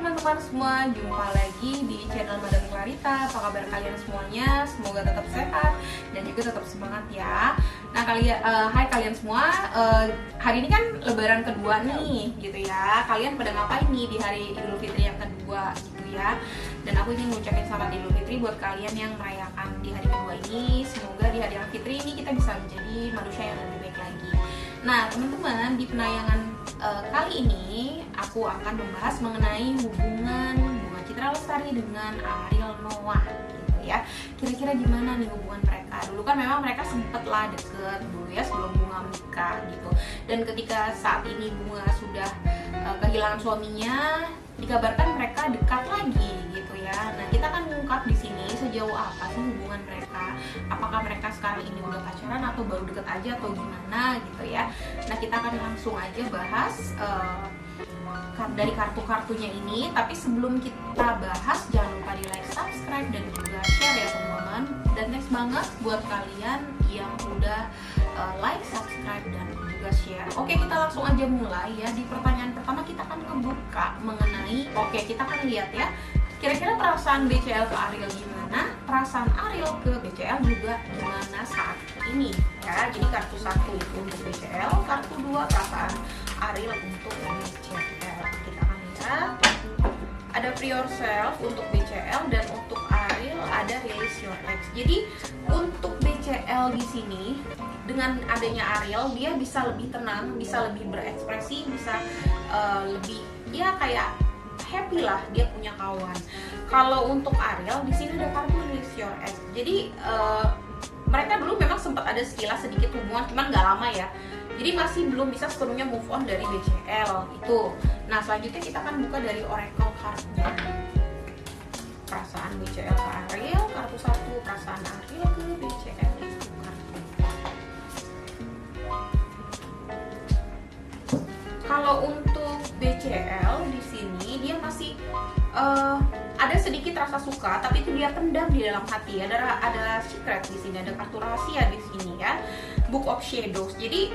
teman-teman semua, jumpa lagi di channel Madam Clarita. Apa kabar kalian semuanya? Semoga tetap sehat dan juga tetap semangat ya. Nah hai kalian semua, hari ini kan lebaran kedua nih gitu ya. Kalian pada ngapain nih di hari Idul Fitri yang kedua gitu ya. Dan aku ingin mengucapkan selamat Idul Fitri buat kalian yang merayakan di hari kedua ini. Semoga di hari Idul Fitri ini kita bisa menjadi manusia yang lebih baik lagi. Nah teman-teman, di penayangan kali ini aku akan membahas mengenai hubungan Bunga Citra Lestari dengan Ariel Noah gitu ya. Kira-kira gimana nih hubungan mereka? Dulu kan memang mereka sempet lah deket dulu ya sebelum Bunga menikah gitu. Dan ketika saat ini Bunga sudah kehilangan suaminya, dikabarkan mereka dekat lagi gitu ya. Nah kita akan mengungkap di sini sejauh apa sih hubungan mereka. Apakah mereka sekarang ini udah pacaran atau baru deket aja atau gimana gitu ya. Nah kita akan langsung aja bahas dari kartu-kartunya ini. Tapi sebelum kita bahas, jangan lupa di like, subscribe, dan juga share ya teman-teman. Dan thanks banget buat kalian yang udah like, subscribe, dan juga share. Oke, kita langsung aja mulai ya. Di pertanyaan pertama kita akan ngebuka mengenai, kita akan lihat ya, kira-kira perasaan BCL ke Ariel gimana, perasaan Ariel ke BCL juga gimana saat ini ya. Jadi kartu 1 itu untuk BCL, kartu 2 perasaan Ariel untuk BCL. Kita akan lihat ada Free Yourself untuk BCL, dan untuk Ariel ada Release Your Ex. Jadi untuk BCL di sini dengan adanya Ariel, dia bisa lebih tenang, bisa lebih berekspresi, bisa lebih ya kayak happy lah, dia punya kawan. Kalau untuk Ariel di sini ada kartu Release Your Ex. Jadi mereka dulu memang sempat ada sekilas sedikit hubungan, cuman nggak lama ya. Jadi masih belum bisa sepenuhnya move on dari BCL itu. Nah selanjutnya kita akan buka dari Oracle cardnya. Perasaan BCL ke Ariel, kartu 1 perasaan Ariel ke BCL. Kalau untuk BCL di sini dia masih ada sedikit rasa suka, tapi itu dia pendam di dalam hati. Ada secret di sini, ada kartu rahasia di sini ya. Book of Shadows. Jadi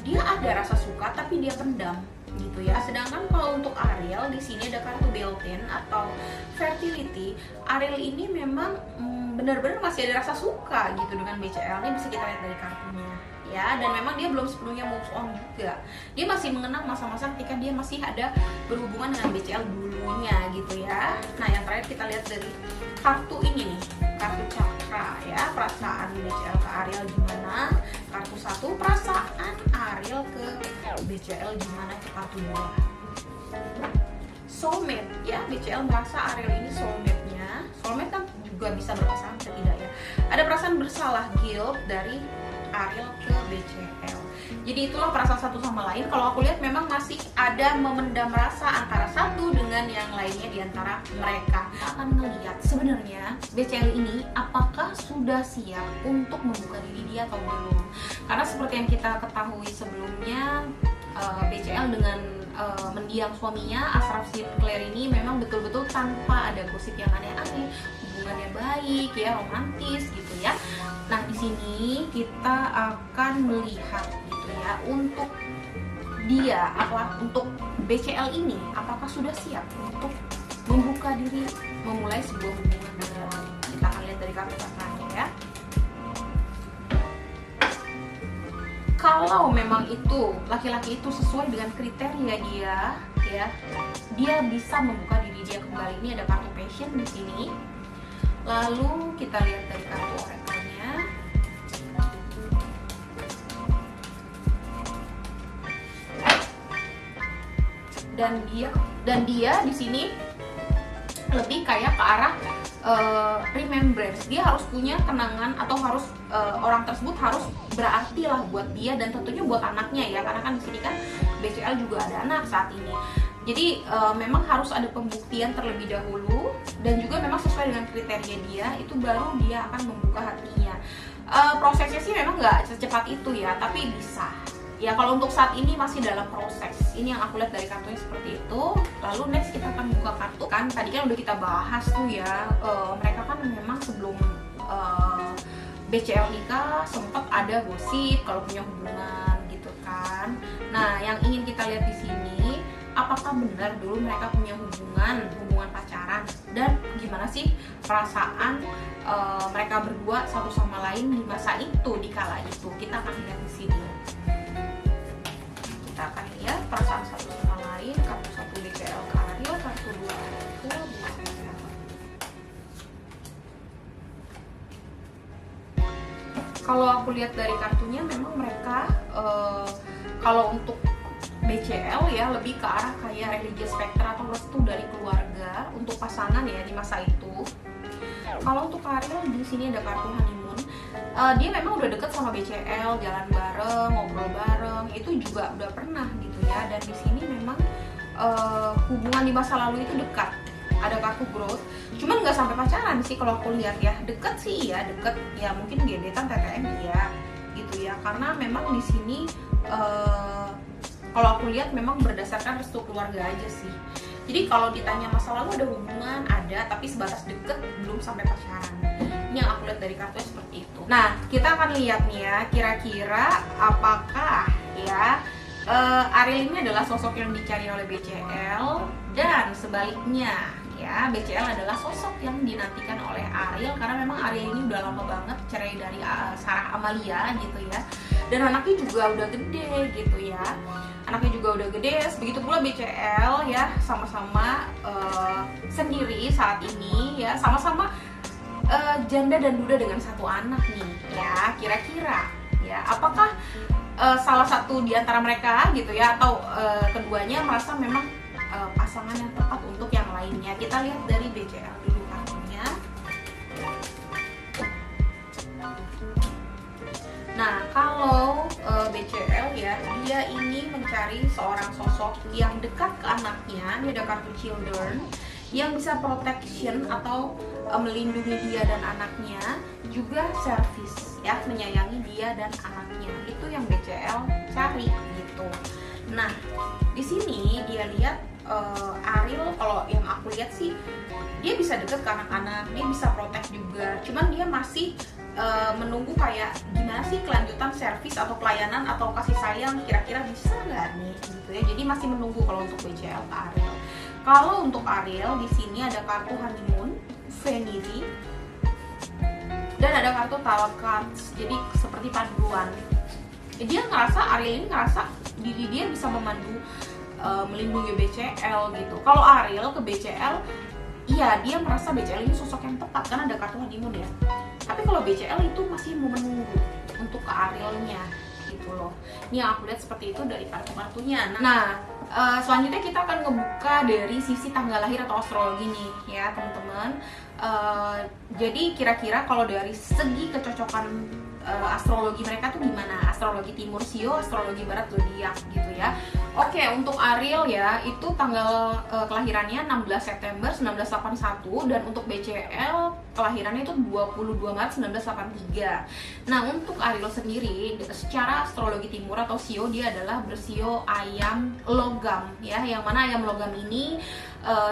dia ada rasa suka tapi dia pendam gitu ya. Sedangkan kalau untuk Ariel di sini ada kartu built-in atau fertility. Ariel ini memang benar-benar masih ada rasa suka gitu dengan BCL. Ini bisa kita lihat dari kartunya ya, dan memang dia belum sepenuhnya move on juga. Dia masih mengenang masa-masa ketika dia masih ada berhubungan dengan BCL dulunya gitu ya. Nah yang terakhir kita lihat dari kartu ini nih, kartu cakra ya, perasaan BCL ke Ariel gimana. Kartu 1 perasaan Ariel ke BCL gimana, ke kartu 2 soulmate ya. BCL merasa Ariel ini soulmate-nya. Soulmate kan juga bisa berpasangan atau tidak ya. Ada perasaan bersalah, guilt dari Ariel ke BCL. Jadi itulah perasaan satu sama lain. Kalau aku lihat memang masih ada memendam rasa antara satu dengan yang lainnya di antara mereka. Kita akan melihat sebenarnya BCL ini apakah sudah siap untuk membuka diri dia atau belum. Karena seperti yang kita ketahui sebelumnya, BCL dengan mendiang suaminya Ashraf Sinclair ini memang betul-betul tanpa ada gosip yang aneh-aneh, hubungannya baik ya, romantis gitu ya. Nah di sini kita akan melihat gitu ya, untuk dia untuk BCL ini apakah sudah siap untuk membuka diri, memulai sebuah hubungan baru. Kita akan lihat dari kartu caranya ya. Kalau memang itu laki-laki itu sesuai dengan kriteria dia ya, dia bisa membuka diri dia kembali. Ini ada kartu passion di sini. Lalu kita lihat dari kartu oracle-nya. Dan dia di sini lebih kayak ke arah remembrance. Dia harus punya kenangan, atau harus orang tersebut harus berarti lah buat dia dan tentunya buat anaknya ya, karena kan di sini kan BCL juga ada anak saat ini. Jadi memang harus ada pembuktian terlebih dahulu, dan juga memang sesuai dengan kriteria dia, itu baru dia akan membuka hatinya. Prosesnya sih memang nggak secepat itu ya, tapi bisa. Ya kalau untuk saat ini masih dalam proses. Ini yang aku lihat dari kartunya seperti itu. Lalu next kita akan buka kartu. Kan tadi kan udah kita bahas tuh ya, mereka kan memang sebelum BCL nikah sempat ada gosip kalau punya hubungan gitu kan. Nah yang ingin kita lihat di sini, apakah benar dulu mereka punya hubungan pacaran, dan gimana sih perasaan mereka berdua satu sama lain di masa itu, di kala itu. Kita akan lihat di sini. Kita akan lihat perasaan satu sama lain. Kartu 1 BCL ke Ariel, kartu 2 Ariel ke BCL. Kalau aku lihat dari kartunya, memang mereka kalau untuk BCL ya lebih ke arah kayak religious factor atau restu dari keluarga untuk pasangan ya di masa itu. Kalau untuk Ariel di sini ada kartu honeymoon. Dia memang udah deket sama BCL, jalan bareng, ngobrol bareng, itu juga udah pernah gitu ya. Dan di sini memang hubungan di masa lalu itu dekat. Ada kartu growth, cuman nggak sampai pacaran sih kalau aku lihat ya. Deket sih ya, deket ya, mungkin gebetan TTM ya gitu ya. Karena memang di sini kalau aku lihat memang berdasarkan restu keluarga aja sih. Jadi kalau ditanya masa lalu ada hubungan, ada, tapi sebatas deket, belum sampai pacaran. Ini yang aku lihat dari kartunya seperti itu. Nah, kita akan lihat nih ya, kira-kira apakah ya Ariel ini adalah sosok yang dicari oleh BCL, dan sebaliknya ya, BCL adalah sosok yang dinantikan oleh Ariel, karena memang Ariel ini udah lama banget cerai dari Sarah Amalia gitu ya. Dan anaknya juga udah gede gitu ya. Anaknya juga udah gede, begitu pula BCL ya, sama-sama sendiri saat ini ya, sama-sama janda dan duda dengan satu anak nih ya. Kira-kira ya, apakah salah satu di antara mereka gitu ya, atau keduanya merasa memang pasangan yang tepat untuk yang lainnya? Kita lihat dari BCL dulu kartunya. Nah, kalau BCL ya, dia ini mencari seorang sosok yang dekat ke anaknya. Ini ada kartu children, yang bisa protection atau melindungi dia dan anaknya, juga service ya, menyayangi dia dan anaknya. Itu yang BCL cari gitu. Nah, di sini dia lihat Ariel, kalau yang aku lihat sih dia bisa deket ke anak-anak, dia bisa protect juga. Cuman dia masih menunggu kayak gimana sih kelanjutan servis atau pelayanan atau kasih sayang, kira-kira bisa nggak nih gitu ya. Jadi masih menunggu kalau untuk BCL ke Ariel. Kalau untuk Ariel di sini ada kartu honeymoon, vanity, dan ada kartu tower cards. Jadi seperti paduan. Dia ngerasa, Ariel ini ngerasa diri dia bisa memandu, melindungi BCL gitu. Kalau Ariel ke BCL, iya dia merasa BCL ini sosok yang tepat karena ada kartu honeymoon ya. Tapi kalau BCL itu masih mau menunggu untuk ke Arielnya gitu loh. Ini yang aku lihat seperti itu dari kartu-kartunya. Nah, selanjutnya kita akan ngebuka dari sisi tanggal lahir atau astrologi nih ya teman-teman. Jadi kira-kira kalau dari segi kecocokan astrologi mereka tuh gimana? Astrologi timur Sio, astrologi barat zodiak gitu ya. Oke, untuk Ariel ya, itu tanggal kelahirannya 16 September 1981, dan untuk BCL kelahirannya itu 22 Maret 1983. Nah, untuk Ariel sendiri secara astrologi timur atau Sio, dia adalah bersio ayam logam ya, yang mana ayam logam ini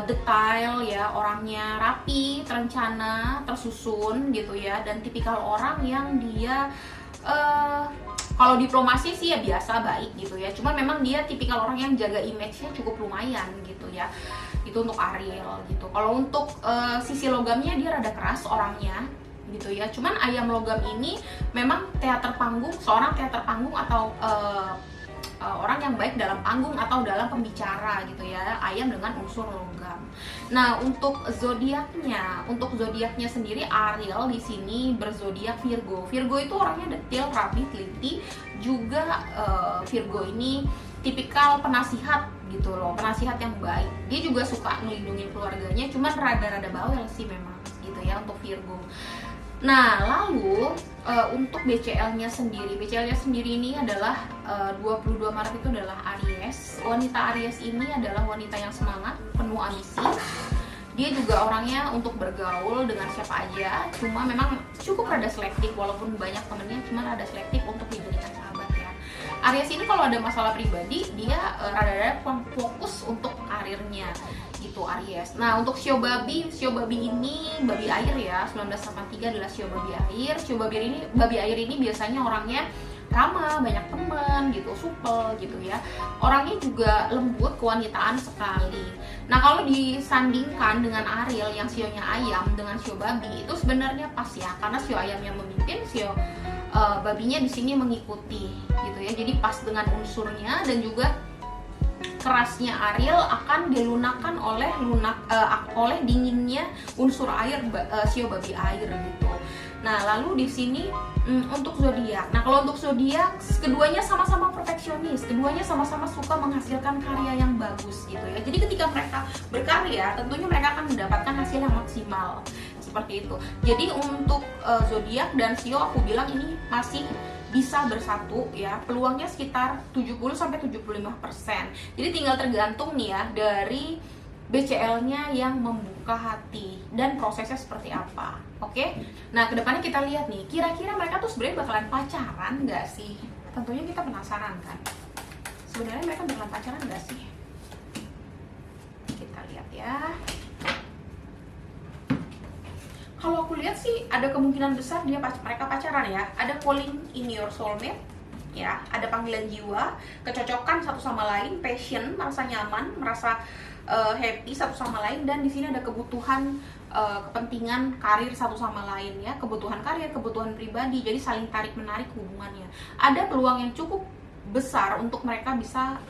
detail ya, orangnya rapi, terencana, tersusun gitu ya, dan tipikal orang yang dia kalau diplomasi sih ya biasa, baik gitu ya. Cuman memang dia tipikal orang yang jaga image-nya cukup lumayan gitu ya. Itu untuk Ariel gitu. Kalau untuk sisi logamnya dia rada keras orangnya gitu ya. Cuman ayam logam ini memang teater panggung, seorang teater panggung atau orang yang baik dalam panggung atau dalam pembicara gitu ya. Ayam dengan unsur logam. Nah, untuk zodiaknya sendiri Ariel di sini berzodiak Virgo. Virgo itu orangnya detail, rapi, teliti. Juga Virgo ini tipikal penasihat gitu loh, penasihat yang baik. Dia juga suka melindungi keluarganya, cuman rada-rada bawel sih memang gitu ya untuk Virgo. Nah, lalu untuk BCL-nya sendiri ini adalah 22 Maret itu adalah Aries. Wanita Aries ini adalah wanita yang semangat, penuh ambisi. Dia juga orangnya untuk bergaul dengan siapa aja, cuma memang cukup rada selektif, walaupun banyak temennya, cuma rada selektif untuk dijadikan sahabat ya. Aries ini kalau ada masalah pribadi, dia rada-rada fokus untuk karirnya gitu Aries. Nah, untuk Shio Babi ini babi air ya, 1983 adalah Shio Babi air. Shio Babi air ini biasanya orangnya ramah, banyak teman gitu, supel gitu ya. Orangnya juga lembut, kewanitaan sekali. Nah kalau disandingkan dengan Ariel yang sionya ayam dengan sio babi, itu sebenarnya pas ya, karena sio ayamnya memimpin, sio babinya di sini mengikuti gitu ya. Jadi pas dengan unsurnya, dan juga kerasnya Ariel akan dilunakkan oleh dinginnya unsur air sio babi air gitu. Nah, lalu di sini untuk zodiak. Nah, kalau untuk zodiak, keduanya sama-sama perfeksionis, keduanya sama-sama suka menghasilkan karya yang bagus gitu ya. Jadi ketika mereka berkarya, tentunya mereka akan mendapatkan hasil yang maksimal seperti itu. Jadi untuk zodiak dan sio aku bilang ini masih bisa bersatu ya, peluangnya sekitar 70-75%. Jadi tinggal tergantung nih ya dari BCL-nya yang membuka hati dan prosesnya seperti apa. Oke? Nah, kedepannya kita lihat nih, kira-kira mereka tuh sebenarnya bakalan pacaran nggak sih? Tentunya kita penasaran kan? Sebenarnya mereka bakalan pacaran nggak sih? Kita lihat ya. Kalau aku lihat sih ada kemungkinan besar mereka pacaran ya. Ada calling in your soulmate ya, ada panggilan jiwa, kecocokan satu sama lain, passion, merasa nyaman, merasa happy satu sama lain, dan di sini ada kebutuhan kepentingan karir satu sama lain ya, kebutuhan karir, kebutuhan pribadi, jadi saling tarik menarik hubungannya. Ada peluang yang cukup besar untuk mereka bisa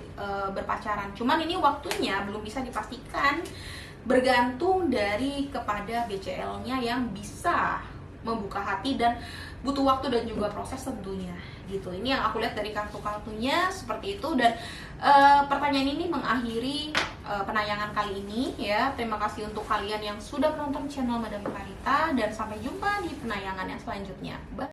berpacaran. Cuman ini waktunya belum bisa dipastikan, bergantung dari kepada BCL-nya yang bisa membuka hati dan butuh waktu dan juga proses tentunya gitu. Ini yang aku lihat dari kartu-kartunya seperti itu. Dan pertanyaan ini mengakhiri penayangan kali ini ya. Terima kasih untuk kalian yang sudah menonton channel Madam Clarita, dan sampai jumpa di penayangan yang selanjutnya. Bye.